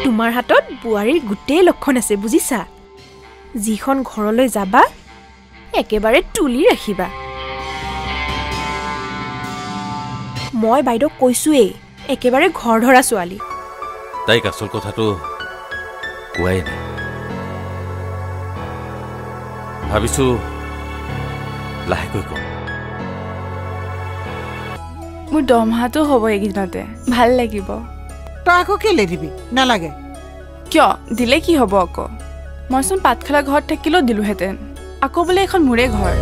তোমাৰ হাতত বুৱাৰীৰ গোটেই লক্ষণ আছে বুজিছা যিখন ঘৰলৈ যাবা একেবাৰে তুলি ৰাখিবা মই বাইদেউ কৈছোৱেই একেবাৰে ঘৰ ধৰা ছোৱালী তাইক আচল কথাটো কোৱাই নাই ভাবিছো লাহেকৈ কম মোৰ দমহাটো হ'ব এইকেইদিনতে ভাল লাগিব তই আকৌ কেলে দিবি নালাগে কিয় দিলে কি হ'ব আকৌ মইচোন পাতখালা ঘৰত থাকিলেও দিলোহেঁতেন আকৌ বোলে এখন মোৰে ঘৰ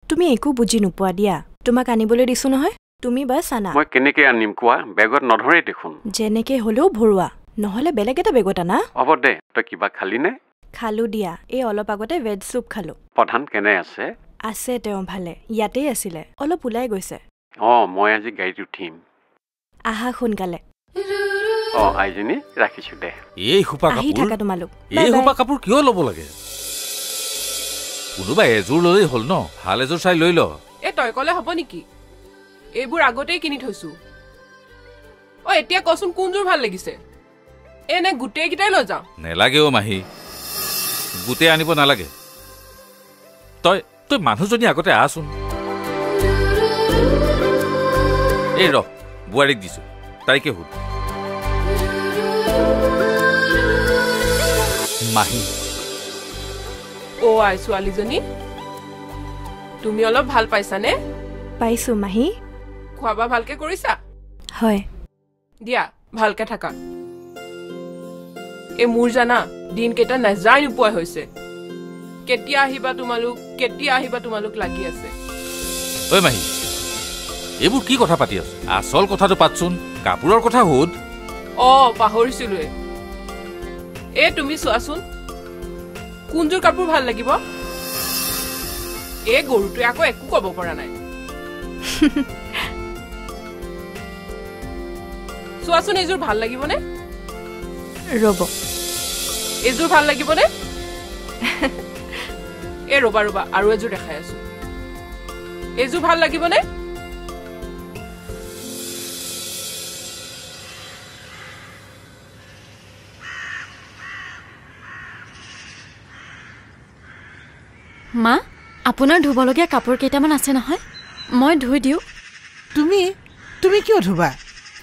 তুমি একো বুজি নোপোৱা দিয়া তোমাক আনিবলৈ দিছো নহয় তুমি বাছ আনা মই কেনেকৈ আনিম কোৱা বেগত নধৰে দেখোন যেনেকে হ'লেও ভৰোৱা নহ'লে বেলেগ এটা বেগত আনা হ'ব দে তই কিবা খালি নে খালো দিয়া এই অলপ আগতে ভেজ চুপ খালো প্ৰধান কেনে আছে আছে তেওঁ ভালে ইয়াতেই আছিলে অলপ ওলাই গৈছে মই আজি গাড়ীত উঠিম আহা সোনকালে আইজনী ৰাখিছো দে এই খোপা আহি থাকা তোমালোক এই খোপা কাপোৰ কিয় ল'ব লাগে কোনোবা এযোৰ ল'লেই হ'ল ন ভাল এযোৰ চাই লৈ ল এই তই ক'লে হ'ব নেকি এইবোৰ আগতেই কিনি থৈছো এতিয়া কচোন কোনযোৰ ভাল লাগিছে এনে গোটেইকেইটাই লৈ যাওঁ নেলাগে মাহী গোটেই আনিব নালাগে তই তই মানুহজনী আগতে আহচোন এই ৰ বুৱাৰীক দিছো তাইকে সুধ মাহী আই ছোৱালীজনী তুমি অলপ ভাল পাইছানে পাইছো মাহী খোৱা বোৱা ভালকে কৰিছা হয় দিয়া ভালকে থাকা এই মোৰ জানা দিনকেইটা নাযায় নোপোৱা হৈছে কেতিয়া আহিবা তোমালোক লাগি আছে ঐ মাহী এইবোৰ কি কথা পাতি আছো আচল কথাটো পাতচোন কাপোৰৰ কথা সুধ পাহৰিছিলোৱে তুমি চোৱাচোন কোনযোৰ কাপোৰ ভাল লাগিব এই গৰুটোৱে আকৌ একো ক'ব পৰা নাই চোৱাচোন এইযোৰ ভাল লাগিবনে ৰ'ব এইযোৰ ভাল লাগিবনে ৰ'বা আৰু এযোৰ দেখাই আছো এইযোৰ ভাল লাগিবনে মা আপোনাৰ ধুবলগীয়া কাপোৰ কেইটামান আছে নহয় মই ধুই দিওঁ তুমি কিয় ধুবা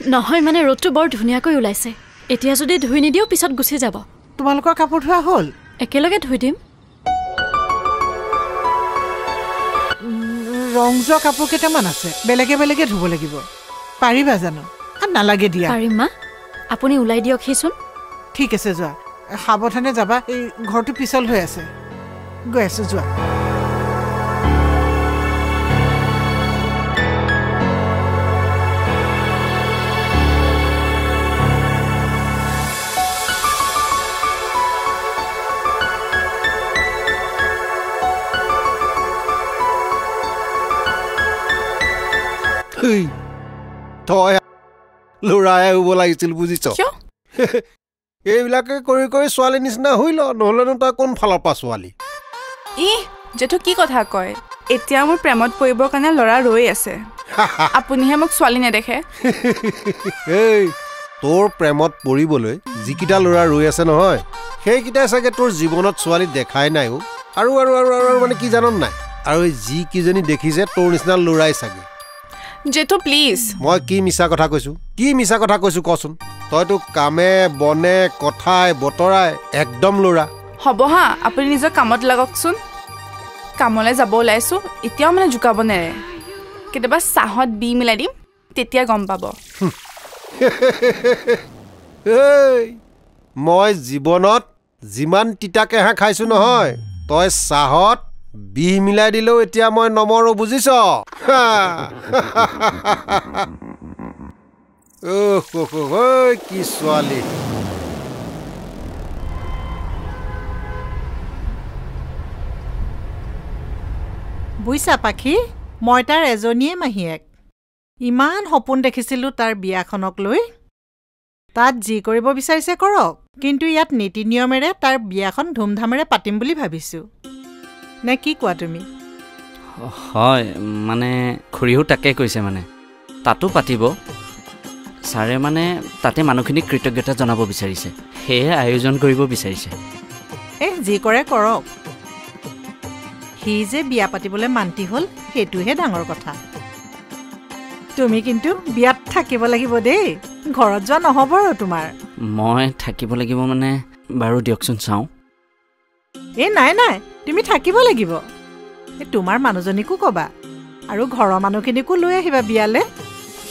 নহয় মানে ৰ'দটো বৰ ধুনীয়াকৈ ওলাইছে এতিয়া যদি ধুই নিদিও পিছত গুচি যাব তোমালোকৰ কাপোৰ ধোৱা হ'ল একেলগে ধুই দিম ৰং যোৱা কাপোৰ কেইটামান আছে বেলেগে বেলেগে ধুব লাগিব পাৰিবা জানো নালাগে দিয়া পাৰিম মা আপুনি ওলাই দিয়ক হিচোন ঠিক আছে যোৱা সাৱধানে যাবা এই ঘৰটো পিছল হৈ আছে গৈ আছো যোৱা তই ল'ৰাই হ'ব লাগিছিল বুজিছ এইবিলাকে কৰি কৰি ছোৱালী নিচিনা হৈ ল নহ'লেনো তই কোন ফালৰ পৰা ছোৱালী জেঠু কি কথা কয় এতিয়া মোৰ প্ৰেমত পৰিবৰ কাৰণে ল'ৰা ৰৈ আছে আপুনিহে মোক ছোৱালী নেদেখে এই তোৰ প্ৰেমত পৰিবলৈ যিকেইটা ল'ৰা ৰৈ আছে নহয় সেইকেইটাই চাগে তোৰ জীৱনত ছোৱালী দেখাই নাই আৰু মানে কি জান নাই আৰু যি কিজনী দেখিছে তোৰ নিচিনা ল'ৰাই চাগে জেঠু প্লিজ মই কি মিছা কথা কৈছো কচোন তইতো কামে বনে কথাই বতৰাই একদম ল'ৰা হ'ব হা আপুনি নিজৰ কামত লাগকচোন কামলৈ যাব ওলাইছো এতিয়াও মানে জোকাব নেৰে কেতিয়াবা চাহত বি মিলাই দিম তেতিয়া গম পাব মই জীৱনত যিমান তিতাকেহা খাইছো নহয় তই চাহত বিহ মিলাই দিলেও এতিয়া মই নমৰো বুজিছ কি ছোৱালী বুইছা পাখি মই তাৰ এজনীয়ে মাহীয়েক ইমান সপোন দেখিছিলোঁ তাৰ বিয়াখনক লৈ তাত যি কৰিব বিচাৰিছে কৰক কিন্তু ইয়াত নীতি নিয়মেৰে তাৰ বিয়াখন ধুমধামেৰে পাতিম বুলি ভাবিছোঁ নে কি কোৱা তুমি হয় মানে খুৰীও তাকে কৈছে মানে তাতো পাতিব ছাৰে মানে তাতে মানুহখিনিক কৃতজ্ঞতা জনাব বিচাৰিছে সেয়ে আয়োজন কৰিব বিচাৰিছে যি কৰে কৰক সি যে বিয়া পাতিবলৈ মান্তি হ'ল সেইটোহে ডাঙৰ কথা তুমি কিন্তু বিয়াত থাকিব লাগিব দেই ঘৰত যোৱা নহ'ব আৰু তোমাৰ মই থাকিব লাগিব মানে বাৰু দিয়কচোন চাওঁ নাই তুমি থাকিব লাগিব তোমাৰ মানুহজনীকো ক'বা আৰু ঘৰৰ মানুহখিনিকো লৈ আহিবা বিয়ালৈ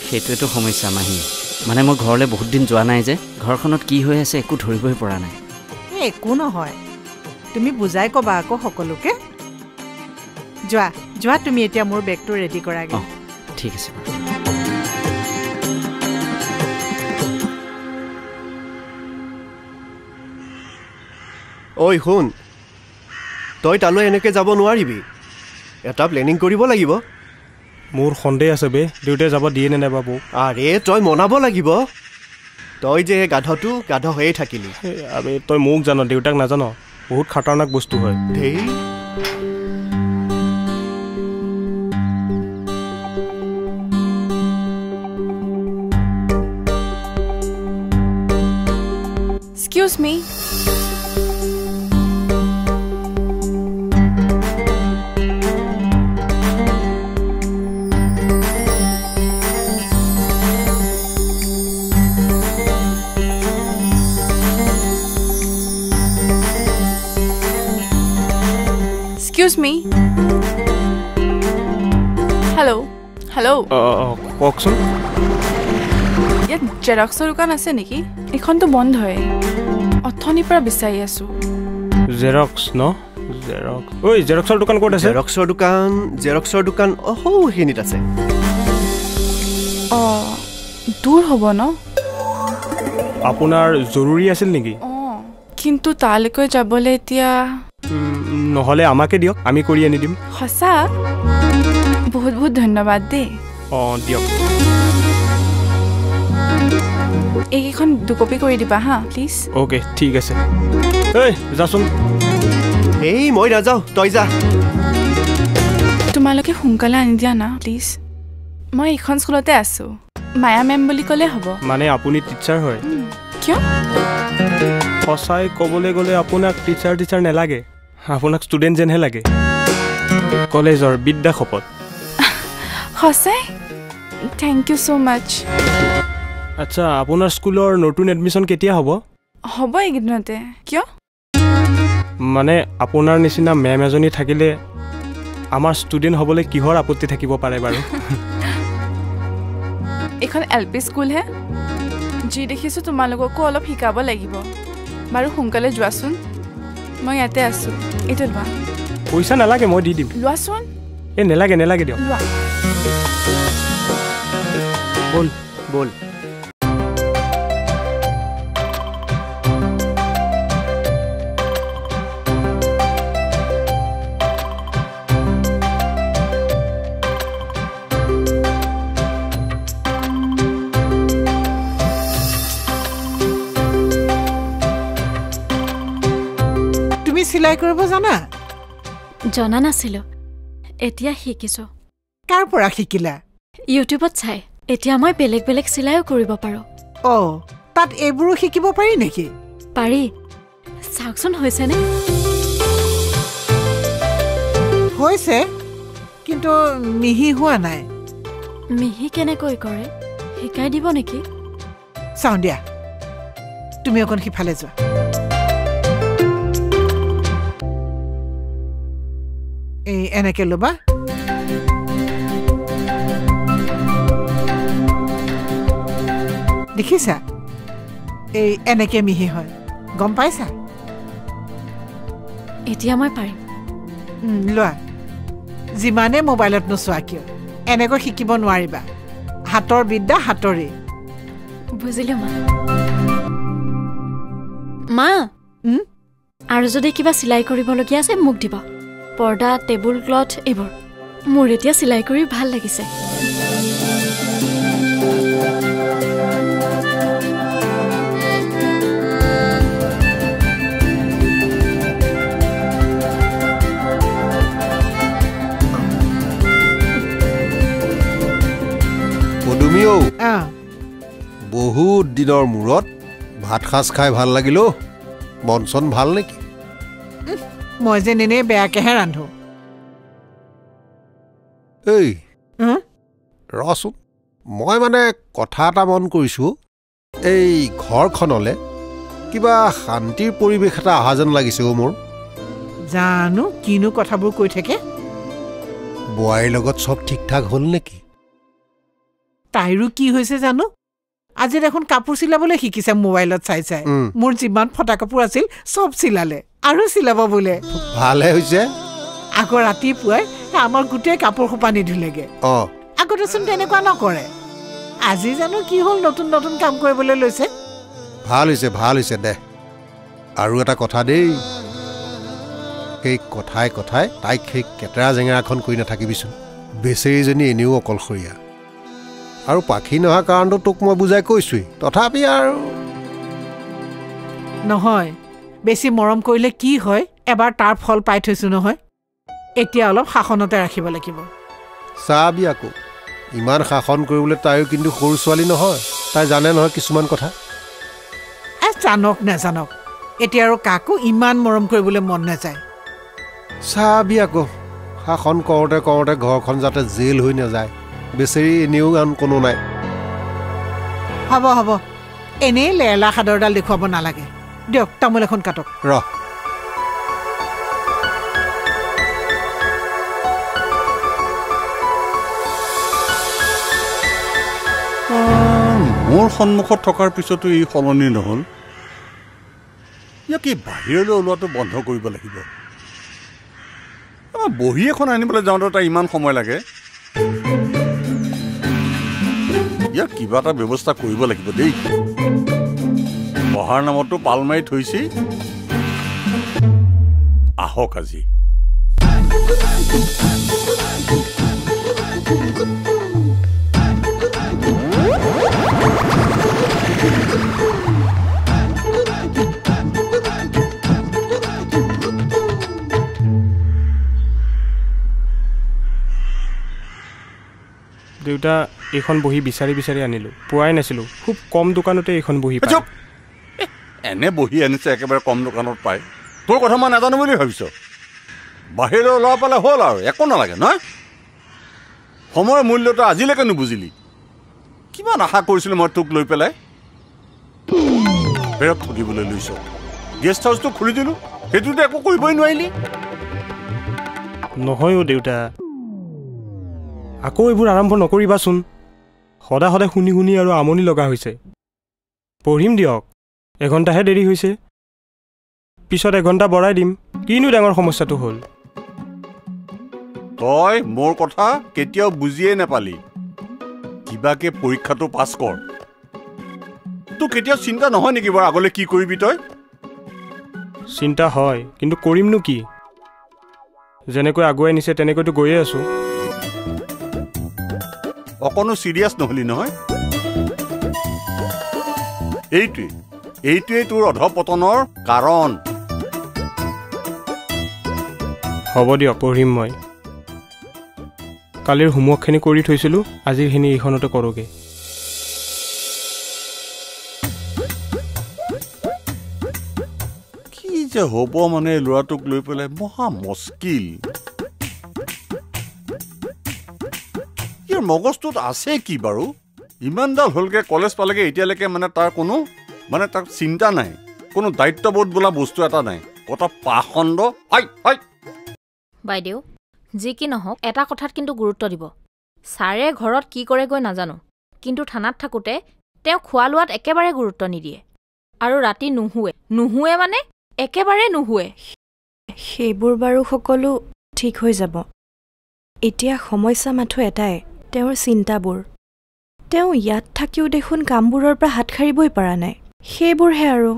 সেইটোৱেতো সমস্যা মাহী মানে মই ঘৰলৈ বহুত দিন যোৱা নাই যে ঘৰখনত কি হৈ আছে একো ধৰিবই পৰা নাই একো নহয় তুমি বুজাই ক'বা আকৌ সকলোকে যোৱা তুমি এতিয়া মোৰ বেগটো ৰেডি কৰাগে ঠিক আছে ঐ শুন তই তালৈ এনেকৈ যাব নোৱাৰিবি এটা প্লেনিং কৰিব লাগিব মোৰ সন্দেহ আছে বে দেউতাই যাব দিয়ে নে নাইবা বৌ আৰে তই মনাব লাগিব তই যে গাধটো গাধ হৈয়ে থাকিলি আবে তই মোক জান দেউতাক নাজান বহুত খাটাৰনাক বস্তু হয় ধেই Excuse me. Excuse me. Hello. কওকচোন ইয়াত জেৰক্সৰ দোকান আছে নেকি এইখনতো বন্ধ হয় অথনিৰ পৰা বিচাৰি আছো জেৰক্স ন জেৰক্স ঐ জেৰক্সৰ দোকান ক'ত আছে জেৰক্সৰ দোকান সেইখিনিত আছে দূৰ হ'ব ন আপোনাৰ জৰুৰী আছিল নেকি কিন্তু তালৈকৈ যাবলৈ এতিয়া নহ'লে আমাকে দিয়ক আমি কৰি আনি দিম সঁচা বহুত বহুত ধন্যবাদ দেই দিয়ক এইকেইখন দুকপি কৰি দিবা হা প্লিজ অ'কে ঠিক আছে যাচোন মই নাযাওঁ তই যা তোমালোকে সোনকালে আনি দিয়া না প্লিজ মই এইখন স্কুলতে আছোঁ মায়া মেম বুলি ক'লে হ'ব মানে আপুনি টিচাৰ হয় কিয় সঁচাই ক'বলৈ গ'লে আপোনাক টিচাৰ নালাগে আপোনাক ষ্টুডেণ্ট যেনহে লাগে কলেজৰ বিদ্যা শপত সঁচাই থেংক ইউ ছ' মাছ আচ্ছা আপোনাৰ স্কুলৰ নতুন এডমিশ্যন কেতিয়া হ'ব এইকেইদিনতে কিয় মানে আপোনাৰ নিচিনা মেম এজনী থাকিলে আমাৰ ষ্টুডেণ্ট হ'বলৈ কিহৰ আপত্তি থাকিব পাৰে বাৰু এইখন LP স্কুলহে যি দেখিছোঁ তোমালোককো অলপ শিকাব লাগিব বাৰু সোনকালে যোৱাচোন মই ইয়াতে আছোঁ এইটো লোৱা পইচা নালাগে মই দি দিম লোৱাচোন নেলাগে দিয়ক লোৱা বল চিলাই কৰিব জনা নাছিলো এতিয়া শিকিছো কাৰ পৰা শিকিলা ইউটিউবত চাই এতিয়া মই বেলেগ চিলাইও কৰিব পাৰো তাত এইবোৰো শিকিব পাৰি নেকি পাৰি চাওকচোন হৈছেনে হৈছে কিন্তু মিহি হোৱা নাই মিহি কেনেকৈ কৰে শিকাই দিব নেকি চাওঁ দিয়া তুমি অকণ সিফালে যোৱা এনেকে ল'বা দেখিছা এনেকে মিহি হয় গম পাইছা এতিয়া মই পাৰিম লোৱা যিমানে মোবাইলত নোচোৱা কিয় এনেকৈ শিকিব নোৱাৰিবা হাতৰ বিদ্যা হাতৰে বুজিলো মা আৰু যদি কিবা চিলাই কৰিবলগীয়া আছে মোক দিব পৰ্দা টেবুল ক্লথ এইবোৰ মোৰ এতিয়া চিলাই কৰি ভাল লাগিছে অ বহুত দিনৰ মূৰত ভাত সাজ খাই ভাল লাগিল মন চন ভাল নেকি মই যে নেনে বেয়াকেহে ৰান্ধো এই ৰচোন মই মানে কথা এটা মন কৰিছোঁ এই ঘৰখনলৈ কিবা শান্তিৰ পৰিৱেশ এটা অহা যেন লাগিছে মোৰ জানো কিনো কথাবোৰ কৈ থাকে বোৱাৰীৰ লগত চব ঠিক ঠাক হ'ল নেকি তাইৰো কি হৈছে জানো আজি দেখোন কাপোৰ চিলাবলৈ শিকিছে মোবাইলত চাই চাই মোৰ যিমান ফটা কাপোৰ আছিল চব চিলালে আৰু চিলাব বোলে ভালহে হৈছে আকৌ ৰাতিপুৱাই আমাৰ গোটেই কাপোৰ সোপা নিধুলেগে আগতেচোন তেনেকুৱা নকৰে আজি জানো কি হ'ল নতুন নতুন কাম কৰিবলৈ লৈছে ভাল হৈছে দে আৰু এটা কথা দেই সেই কথাই কথাই তাইক সেই কেটেৰা জেঙেৰাখন কৰি নাথাকিবিচোন বেচেৰীজনী এনেও অকলশৰীয়া আৰু পাখি নহা কাৰণটো তোক মই বুজাই কৈছোৱেই তথাপি আৰু নহয় বেছি মৰম কৰিলে কি হয় এবাৰ তাৰ ফল পাই থৈছো নহয় এতিয়া অলপ শাসনতে ৰাখিব লাগিব চাবি আকৌ ইমান শাসন কৰিবলৈ তাইও কিন্তু সৰু ছোৱালী নহয় তাই জানে নহয় কিছুমান কথা জানক নাজানক এতিয়া আৰু কাকো ইমান মৰম কৰিবলৈ মন নাযায় চাবি আকৌ শাসন কৰোঁতে কৰোঁতে ঘৰখন যাতে জেল হৈ নাযায় বেচেৰী এনেও আন কোনো নাই হ'ব হ'ব এনেই লেলা সাদৰডাল দেখুৱাব নালাগে দিয়ক তামোল এখন কাটক মোৰ সন্মুখত থকাৰ পিছতো ই সলনি নহ'ল ইয়াক বাহিৰলৈ ওলোৱাটো বন্ধ কৰিব লাগিব বহী এখন আনিবলৈ যাওঁতে তাৰ ইমান সময় লাগে ইয়াক কিবা এটা ব্যৱস্থা কৰিব লাগিব দেই পঢ়াৰ নামতো পাল মাৰি থৈছে আহক আজি দেউতা এইখন বহি বিচাৰি বিচাৰি আনিলোঁ পোৱাই নাছিলোঁ খুব কম দোকানতে এইখন বহি পায় এনে বহি আনিছে একেবাৰে কম দোকানত পায় তোৰ কথা মই নাজানো বুলি ভাবিছ বাহিৰলৈ ওলোৱা পালে হ'ল আৰু একো নালাগে নহয় সময়ৰ মূল্যটো আজিলৈকে নুবুজিলি কিমান আশা কৰিছিলোঁ মই তোক লৈ পেলাই বেৰত থাকিবলৈ লৈছ গেষ্ট হাউচটো খুলি দিলোঁ সেইটোতো একো কৰিবই নোৱাৰিলি নহয় দেউতা আকৌ এইবোৰ আৰম্ভ নকৰিবাচোন সদায় সদায় শুনি শুনি আৰু আমনি লগা হৈছে পঢ়িম দিয়ক এঘণ্টাহে দেৰি হৈছে পিছত এঘণ্টা বঢ়াই দিম কিনো ডাঙৰ সমস্যাটো হ'ল তই মোৰ কথা কেতিয়াও বুজিয়েই নাপালি কিবাকে পৰীক্ষাটো পাছ কৰ তোৰ কেতিয়াও চিন্তা নহয় নেকি বাৰু আগলৈ কি কৰিবি তই চিন্তা হয় কিন্তু কৰিমনো কি যেনেকৈ আগুৱাই নিছে তেনেকৈতো গৈয়ে আছোঁ অকণো চিৰিয়াছ নহলি নহয় এইটোৱেই তোৰ অধপতনৰ কাৰণ হ'ব দিয়ক পঢ়িম মই কালিৰ হোমৱৰ্কখিনি কৰি থৈছিলোঁ আজিৰখিনি এইখনতে কৰোঁগৈ কি যে হ'ব মানে ল'ৰাটোক লৈ পেলাই মহা মুস্কিল ইয়াৰ মগজটোত আছে কি বাৰু ইমানডাল হ'লগৈ কলেজ পালেগৈ এতিয়ালৈকে মানে তাৰ কোনো মানে তাৰ চিন্তা নাই কোনো দায়িত্ববোধ বোলা বস্তু এটা নাই কথা পাখণ্ড বাইদেউ যি কি নহওক এটা কথাত কিন্তু গুৰুত্ব দিব ছাৰে ঘৰত কি কৰেগৈ নাজানো কিন্তু থানাত থাকোঁতে তেওঁ খোৱা লোৱাত একেবাৰে গুৰুত্ব নিদিয়ে আৰু ৰাতি নুশুৱে মানে একেবাৰে নুশুৱে সেইবোৰ বাৰু সকলো ঠিক হৈ যাব এতিয়া সমস্যা মাথো এটাই তেওঁৰ চিন্তাবোৰ তেওঁ ইয়াত থাকিও দেখোন কামবোৰৰ পৰা হাত সাৰিবই পৰা নাই সেইবোৰহে আৰু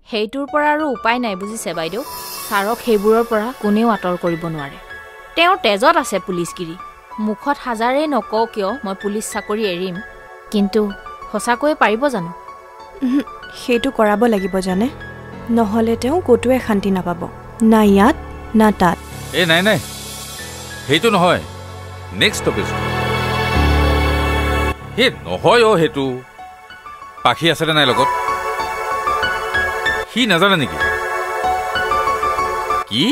সেইটোৰ পৰা আৰু উপায় নাই বুজিছে বাইদেউ ছাৰক সেইবোৰৰ পৰা কোনেও আঁতৰ কৰিব নোৱাৰে তেওঁৰ তেজত আছে পুলিচগিৰি মুখত হাজাৰেই নকওঁ কিয় মই পুলিচ চাকৰি এৰিম কিন্তু সঁচাকৈয়ে পাৰিব জানো সেইটো কৰাব লাগিব জানে নহ'লে তেওঁ ক'তোৱে শান্তি নাপাব না ইয়াত না তাত এই নাই সেইটো নহয় নেক্সট টপিক হে নহয় অ' সেইটো পাখি আছেনে নাই লগত সি নাজানে নেকি কি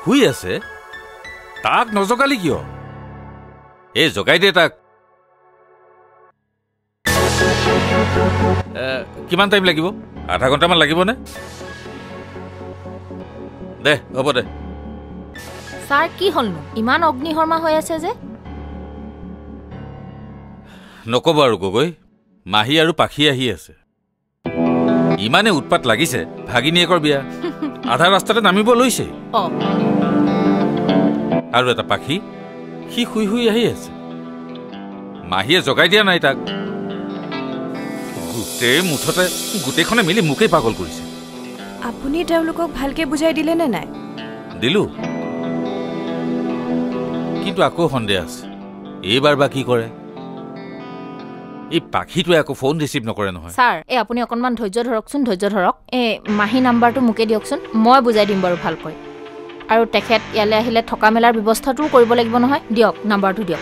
শুই আছে তাক নজগালি কিয় এই জগাই দে তাক কিমান টাইম লাগিব আধা ঘণ্টামান লাগিবনে দে হ'ব দে ছাৰ কি হ'লনো ইমান অগ্নিশৰ্মা হৈ আছে যে নক'ব আৰু গগৈ মাহী আৰু পাখি আহি আছে ইমানে উৎপাত লাগিছে ভাগিনীয়েকৰ বিয়া আধা ৰাস্তাতে নামিব লৈছে আৰু এটা পাখি সি শুই শুই আহি আছে মাহীয়ে জগাই দিয়া নাই তাক মুঠতে গোটেইখনে মিলি মোকেই পাগল কৰিছে আপুনি তেওঁলোকক ভালকে বুজাই দিলে নে নাই দিলো কিন্তু আকৌ সন্দেহ আছে এইবাৰ বা কি কৰে এই পাখিটোৱে আকৌ ফোন ৰিচিভ নকৰে নহয় ছাৰ এই আপুনি অকণমান ধৈৰ্য ধৰকচোন ধৈৰ্য ধৰক এই মাহী নাম্বাৰটো মোকে দিয়কচোন মই বুজাই দিম বাৰু ভালকৈ আৰু তেখেত ইয়ালৈ আহিলে থকা মেলাৰ ব্যৱস্থাটোও কৰিব লাগিব নহয় দিয়ক নাম্বাৰটো দিয়ক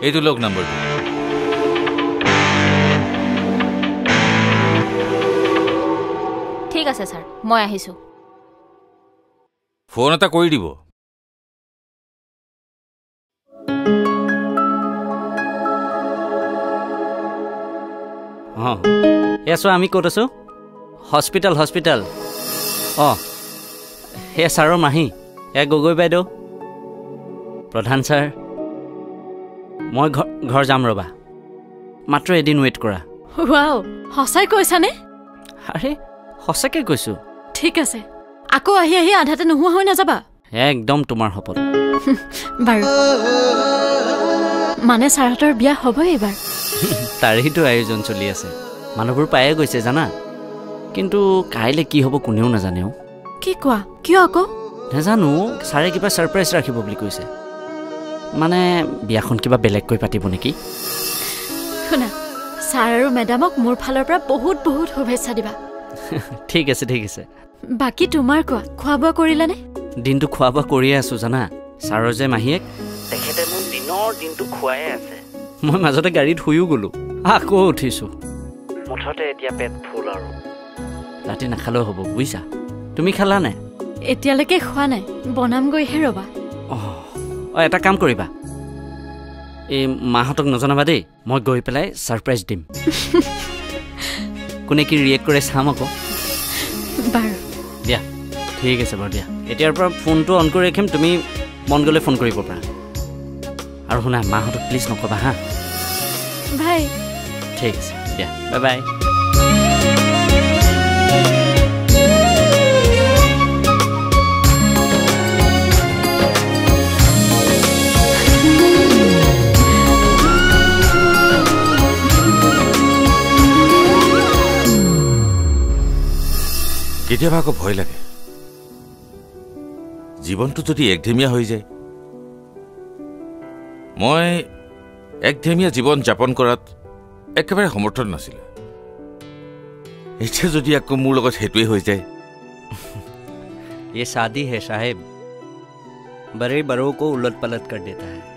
এইটো লওক নাম্বাৰটো ঠিক আছে ছাৰ মই আহিছোঁ ফোন এটা কৰি দিব অঁ এয়া চোৱা আমি ক'ত আছোঁ হস্পিটেল অঁ সেয়া ছাৰৰ মাহী এয়া গগৈ বাইদেউ প্ৰধান ছাৰ মই ঘৰ যাম ৰ'বা মাত্ৰ এদিন ৱেইট কৰা ৱাও সঁচাই কৈছানে আৰে সঁচাকৈ কৈছোঁ ঠিক আছে আকৌ আহি আহি আধাতে নোহোৱা হৈ নাযাবা একদম তোমাৰ সপোন বাৰু মানে ছাৰহঁতৰ বিয়া হ'বই এইবাৰ তাৰেইতো আয়োজন চলি আছে মানুহবোৰ পায়ে গৈছে জানা কিন্তু কাইলৈ কি হ'ব কোনেও নাজানেও কি কোৱা কিয় আকৌ নাজানো ছাৰে কিবা ছাৰপ্ৰাইজ ৰাখিব বুলি কৈছে মানে বিয়াখন কিবা বেলেগকৈ পাতিব নেকি শুনা ছাৰ আৰু মেডামক মোৰ ফালৰ পৰা বহুত বহুত শুভেচ্ছা দিবা ঠিক আছে বাকী তোমাৰ কোৱা খোৱা বোৱা কৰিলানে দিনটো খোৱা বোৱা কৰিয়ে আছোঁ জানা ছাৰৰ যে মাহীয়েক তেখেতে মোক দিনটো খুৱাই আছে মই মাজতে গাড়ীত শুইও গ'লোঁ আকৌ উঠিছোঁ মুঠতে এতিয়া পেট ফুল আৰু ৰাতি নাখালেও হ'ব বুজিছা তুমি খালা নাই এতিয়ালৈকে খোৱা নাই বনামগৈহে ৰ'বা অঁ এটা কাম কৰিবা এই মাহঁতক নজনাবা দেই মই গৈ পেলাই ছাৰপ্ৰাইজ দিম কোনে কি ৰিয়েক্ট কৰে চাম আকৌ বাৰু দিয়া ঠিক আছে বাৰু দিয়া এতিয়াৰ পৰা ফোনটো অন কৰি ৰাখিম তুমি মন গ'লে ফোন কৰিব পাৰা আৰু শুনা মাহঁতক প্লিজ নক'বা হা বাই ঠিক আছে দিয়া বাই বাই কেতিয়াবা আকৌ ভয় লাগে জীৱনটো যদি একধেমীয়া হৈ যায় মই একধেমীয়া জীৱন যাপন কৰাত একেবাৰে সমৰ্থন নাছিলে এতিয়া যদি আকৌ মোৰ লগত সেইটোৱে হৈ যায় ये शादी है साहेब बड़े बड़ों को उलट पलट कर देता है